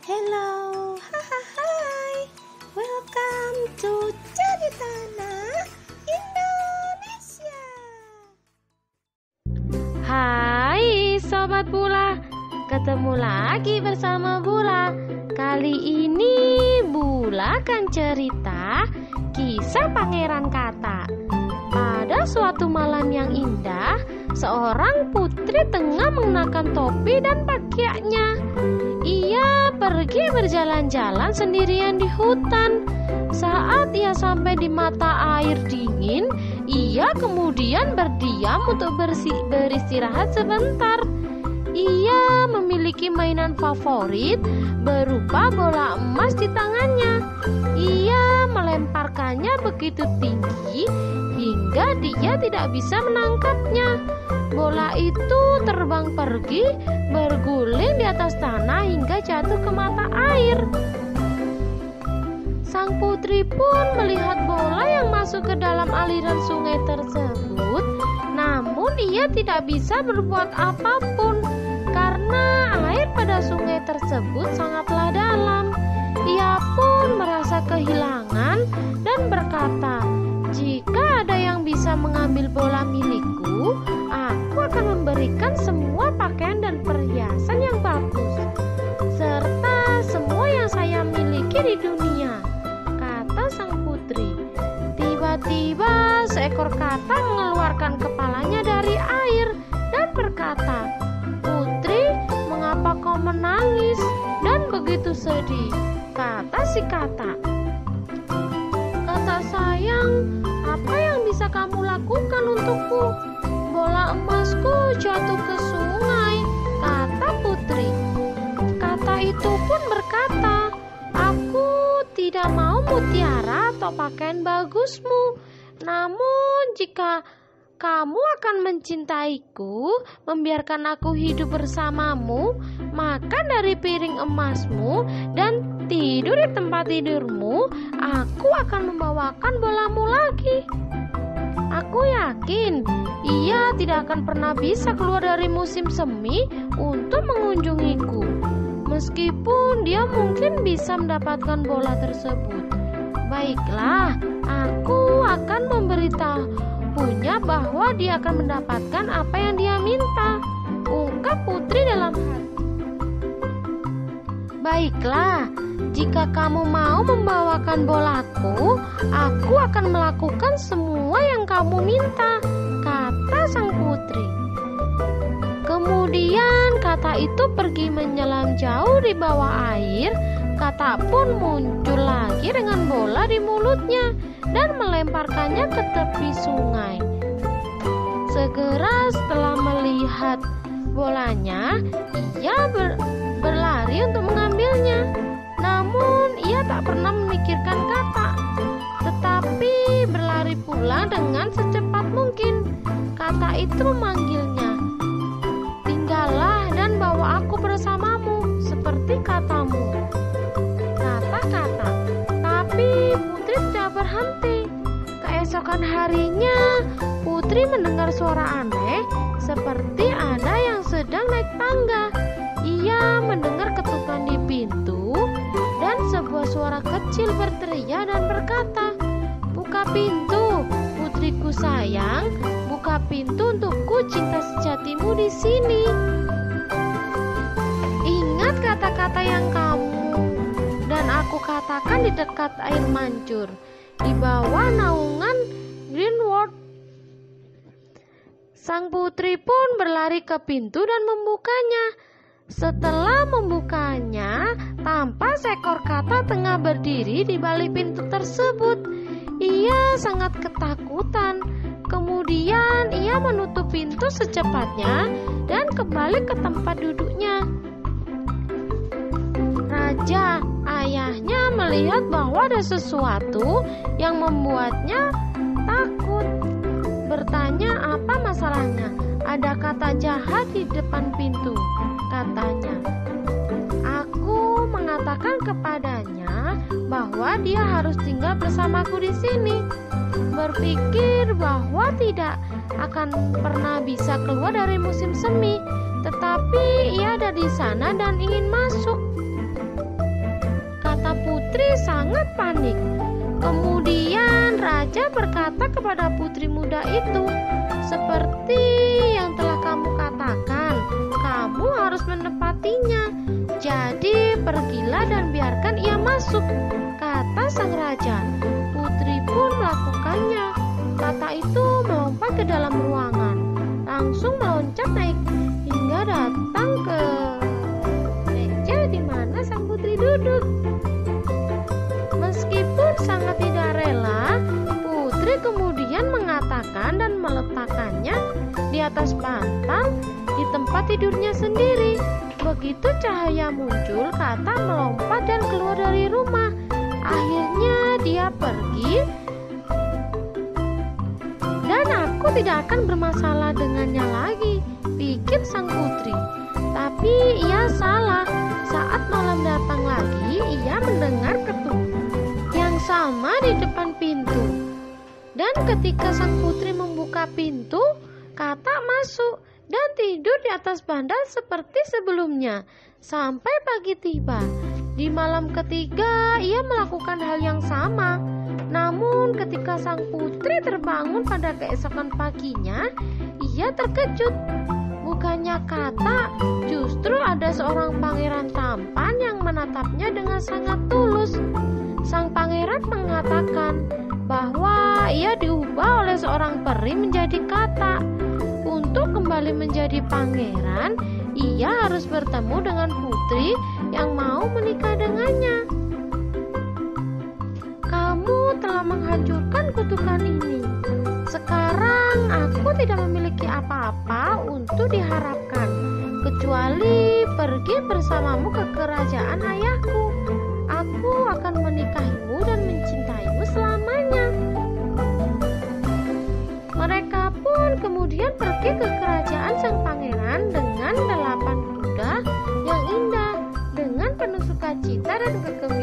Hello, hai, welcome to Cerita Anak Indonesia. Hai Sobat Bula, ketemu lagi bersama Bula. Kali ini Bula akan cerita kisah Pangeran Kata. Pada suatu malam yang indah, seorang putri tengah mengenakan topi dan pakaiannya. Ia pergi berjalan-jalan sendirian di hutan. Saat ia sampai di mata air dingin, ia kemudian berdiam untuk beristirahat sebentar. Ia memiliki mainan favorit berupa bola emas di tangannya. Ia melemparkannya begitu tinggi hingga dia tidak bisa menangkapnya. Bola itu terbang pergi, berguling di atas tanah hingga jatuh ke mata air. Sang putri pun melihat bola yang masuk ke dalam aliran sungai tersebut, namun ia tidak bisa berbuat apapun karena air pada sungai tersebut sangatlah dalam. Ia pun merasa kehilangan dan berkata, "Jika ada yang bisa mengambil bola milikku, aku akan memberikan semua pakaian dan perhiasan yang bagus, serta semua yang saya miliki di dunia," kata sang putri. Tiba-tiba seekor kata mengeluarkan kepalanya dari air dan berkata, "Putri, mengapa kau menangis dan begitu sedih?" Kata si kata. "Kata sayang, apa yang bisa kamu lakukan untukku? Bola emasku jatuh ke sungai," kata putri. Kata itu pun berkata, "Aku tidak mau mutiara atau pakaian bagusmu. Namun jika kamu akan mencintaiku, membiarkan aku hidup bersamamu, makan dari piring emasmu, dan tidur di tempat tidurmu, aku akan membawakan bolamu lagi. Aku yakin ia tidak akan pernah bisa keluar dari musim semi untuk mengunjungiku, meskipun dia mungkin bisa mendapatkan bola tersebut. Baiklah, aku akan memberitahunya bahwa dia akan mendapatkan apa yang dia minta," ungkap putri dalam hati. "Baiklah, jika kamu mau membawakan bolaku, aku akan melakukan semua yang kamu minta," kata sang putri. Kemudian kata itu pergi menyelam jauh di bawah air. Kata pun muncul lagi dengan bola di mulutnya dan melemparkannya ke tepi sungai. Segera setelah melihat bolanya, ia berlari untuk mengambilnya. Namun ia tak pernah memikirkan kata, tetapi berlari pulang dengan secepat mungkin. Kata itu memanggilnya, "Tinggallah dan bawa aku bersamamu seperti katamu," kata kata. Tapi putri tidak berhenti. Keesokan harinya, putri mendengar suara aneh seperti ada yang sedang naik tangga. Ia mendengar ketukan di pintu dan sebuah suara kecil berteriak dan berkata, "Buka pintu, putriku sayang, buka pintu untukku, cinta sejatimu di sini. Ingat kata-kata yang kamu dan aku katakan di dekat air mancur, di bawah naungan Greenwood." Sang putri pun berlari ke pintu dan membukanya. Setelah membukanya, tampak seekor kata tengah berdiri di balik pintu tersebut. Ia sangat ketakutan. Kemudian ia menutup pintu secepatnya dan kembali ke tempat duduknya. Raja, ayahnya, melihat bahwa ada sesuatu yang membuatnya takut. Bertanya apa masalahnya. "Ada kata jahat di depan pintu," katanya. "Aku mengatakan kepadanya bahwa dia harus tinggal bersamaku di sini. Berpikir bahwa tidak akan pernah bisa keluar dari musim semi, tetapi ia ada di sana dan ingin masuk." putri sangat panik. Kemudian raja berkata kepada putri muda itu, "Seperti yang telah kamu katakan, kamu harus menepatinya. Jadi pergilah dan biarkan ia masuk," kata sang raja. Putri pun melakukannya. Kata itu melompat ke dalam ruangan, langsung meloncat naik hingga datang ke meja di mana sang putri duduk. Meskipun sangat tidak rela, putri kemudian mengatakan dan meletakkannya di atas bantal di tempat tidurnya sendiri. Begitu cahaya muncul, Kata melompat dan keluar dari rumah. Akhirnya dia pergi, dan aku tidak akan bermasalah dengannya lagi, pikir sang putri. Tapi ia salah. Saat malam datang lagi, ia mendengar ketuk yang sama di depan pintu. Dan ketika sang putri membuka pintu, Kata masuk dan tidur di atas bantal seperti sebelumnya sampai pagi tiba. Di malam ketiga, ia melakukan hal yang sama. Namun ketika sang putri terbangun pada keesokan paginya, ia terkejut. Bukannya Kata, justru ada seorang pangeran tampan yang menatapnya dengan sangat tulus. Sang pangeran mengatakan bahwa ia diubah oleh seorang peri menjadi Kata. Untuk kembali menjadi pangeran, ia harus bertemu dengan putri yang mau menikah dengannya. "Kamu telah menghancurkan kutukan ini. Sekarang aku tidak memiliki apa-apa untuk diharapkan, kecuali pergi bersamamu ke kerajaan ayahku. Aku akan menikahimu dan mencintaimu selamanya." Mereka pun kemudian pergi ke kerajaan sang pangeran dengan 8 kuda yang indah, dengan penuh sukacita dan kegembiraan.